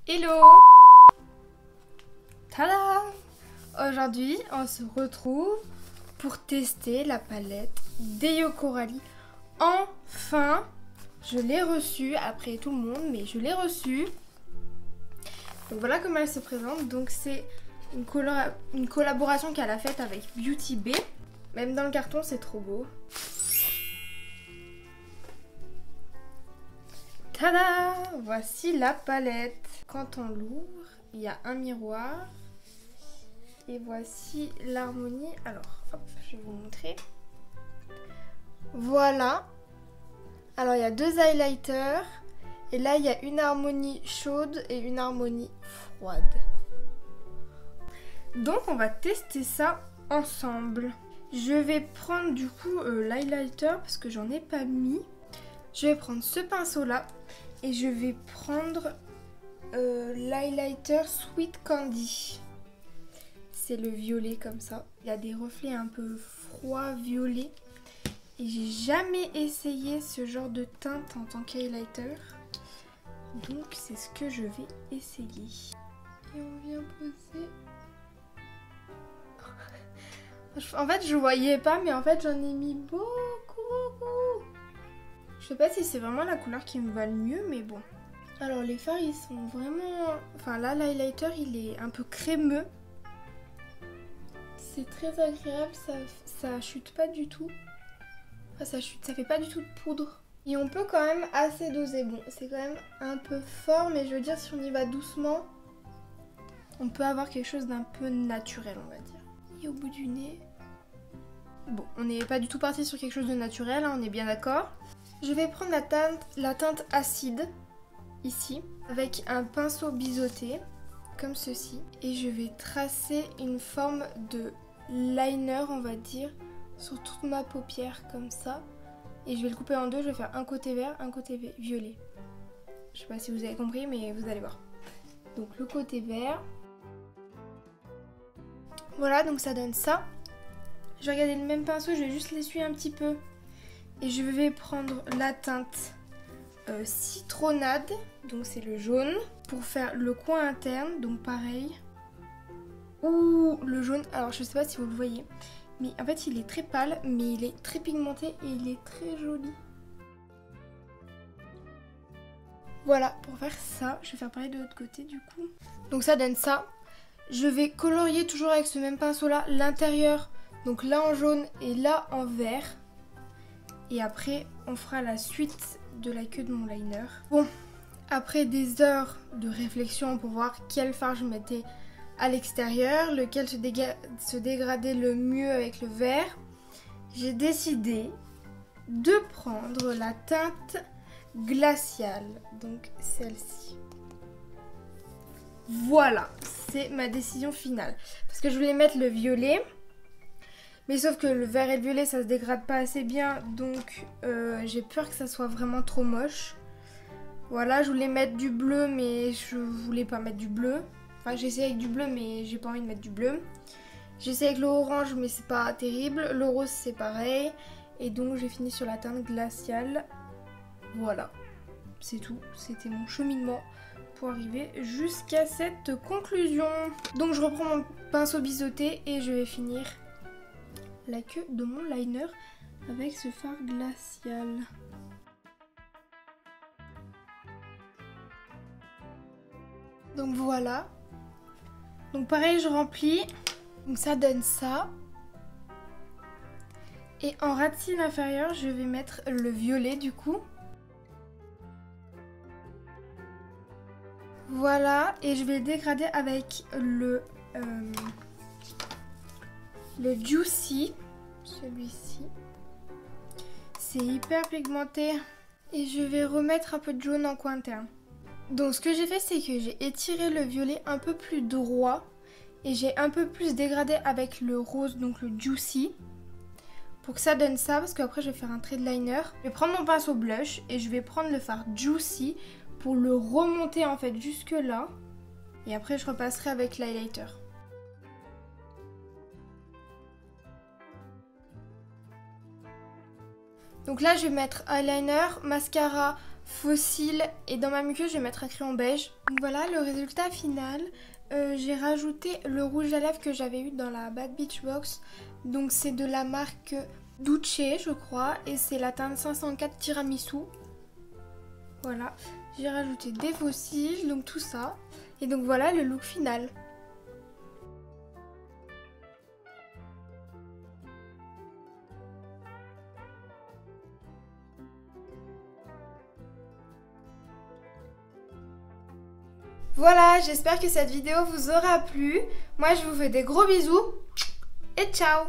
Hello! Tada! Aujourd'hui, on se retrouve pour tester la palette Deyo Coralie. Enfin, je l'ai reçue après tout le monde, mais je l'ai reçue. Donc voilà comment elle se présente. Donc c'est une collaboration qu'elle a faite avec Beauty Bay. Même dans le carton, c'est trop beau. Tada! Voici la palette. Quand on l'ouvre, il y a un miroir. Et voici l'harmonie. Alors, hop, je vais vous montrer. Voilà. Alors, il y a deux highlighters. Et là, il y a une harmonie chaude et une harmonie froide. Donc, on va tester ça ensemble. Je vais prendre du coup l'highlighter parce que j'en ai pas mis. Je vais prendre ce pinceau-là. Et je vais prendre l'highlighter Sweet Candy. C'est le violet comme ça. Il y a des reflets un peu froid violet. Et j'ai jamais essayé ce genre de teinte en tant qu'highlighter. Donc c'est ce que je vais essayer. Et on vient poser. En fait je voyais pas, mais en fait j'en ai mis beaucoup. Je sais pas si c'est vraiment la couleur qui me va le mieux, mais bon. Alors les fards ils sont vraiment... Enfin là l'highlighter il est un peu crémeux. C'est très agréable, ça chute pas du tout. Enfin ça fait pas du tout de poudre. Et on peut quand même assez doser. Bon c'est quand même un peu fort, mais je veux dire si on y va doucement, on peut avoir quelque chose d'un peu naturel on va dire. Et au bout du nez... Bon on n'est pas du tout parti sur quelque chose de naturel, hein, on est bien d'accord. Je vais prendre la teinte acide, ici, avec un pinceau biseauté, comme ceci. Et je vais tracer une forme de liner, on va dire, sur toute ma paupière, comme ça. Et je vais le couper en deux, je vais faire un côté vert, un côté violet. Je sais pas si vous avez compris, mais vous allez voir. Donc le côté vert. Voilà, donc ça donne ça. Je vais regarder le même pinceau, je vais juste l'essuyer un petit peu. Et je vais prendre la teinte citronnade, donc c'est le jaune, pour faire le coin interne, donc pareil. Ouh, le jaune, alors je sais pas si vous le voyez, mais en fait il est très pâle, mais il est très pigmenté et il est très joli. Voilà, pour faire ça, je vais faire pareil de l'autre côté du coup. Donc ça donne ça. Je vais colorier toujours avec ce même pinceau là, l'intérieur, donc là en jaune et là en vert. Et après, on fera la suite de la queue de mon liner. Bon, après des heures de réflexion pour voir quel fard je mettais à l'extérieur, lequel se dégradait le mieux avec le vert, j'ai décidé de prendre la teinte glaciale, donc celle-ci. Voilà, c'est ma décision finale. Parce que je voulais mettre le violet. Mais sauf que le vert et le violet ça se dégrade pas assez bien, donc j'ai peur que ça soit vraiment trop moche. Voilà, je voulais mettre du bleu mais je voulais pas mettre du bleu. Enfin j'ai essayé avec du bleu mais j'ai pas envie de mettre du bleu. J'ai essayé avec le orange mais c'est pas terrible. Le rose c'est pareil. Et donc j'ai fini sur la teinte glaciale. Voilà, c'est tout. C'était mon cheminement pour arriver jusqu'à cette conclusion. Donc je reprends mon pinceau biseauté et je vais finir la queue de mon liner avec ce fard glacial. Donc voilà. Donc pareil je remplis. Donc ça donne ça. Et en ras de cils inférieur je vais mettre le violet du coup. Voilà. Et je vais dégrader avec le Juicy, celui-ci. C'est hyper pigmenté. Et je vais remettre un peu de jaune en coin interne. Donc ce que j'ai fait c'est que j'ai étiré le violet un peu plus droit. Et j'ai un peu plus dégradé avec le rose, donc le Juicy. Pour que ça donne ça, parce qu'après je vais faire un trait de liner. Je vais prendre mon pinceau blush et je vais prendre le fard Juicy pour le remonter en fait jusque là. Et après je repasserai avec l'highlighter. Donc là je vais mettre eyeliner, mascara, fossile et dans ma muqueuse je vais mettre un crayon beige. Donc voilà le résultat final. J'ai rajouté le rouge à lèvres que j'avais eu dans la Bad Beach Box. Donc c'est de la marque Duce je crois et c'est la teinte 504 Tiramisu. Voilà, j'ai rajouté des fossiles, donc tout ça. Et donc voilà le look final. Voilà, j'espère que cette vidéo vous aura plu. Moi, je vous fais des gros bisous et ciao!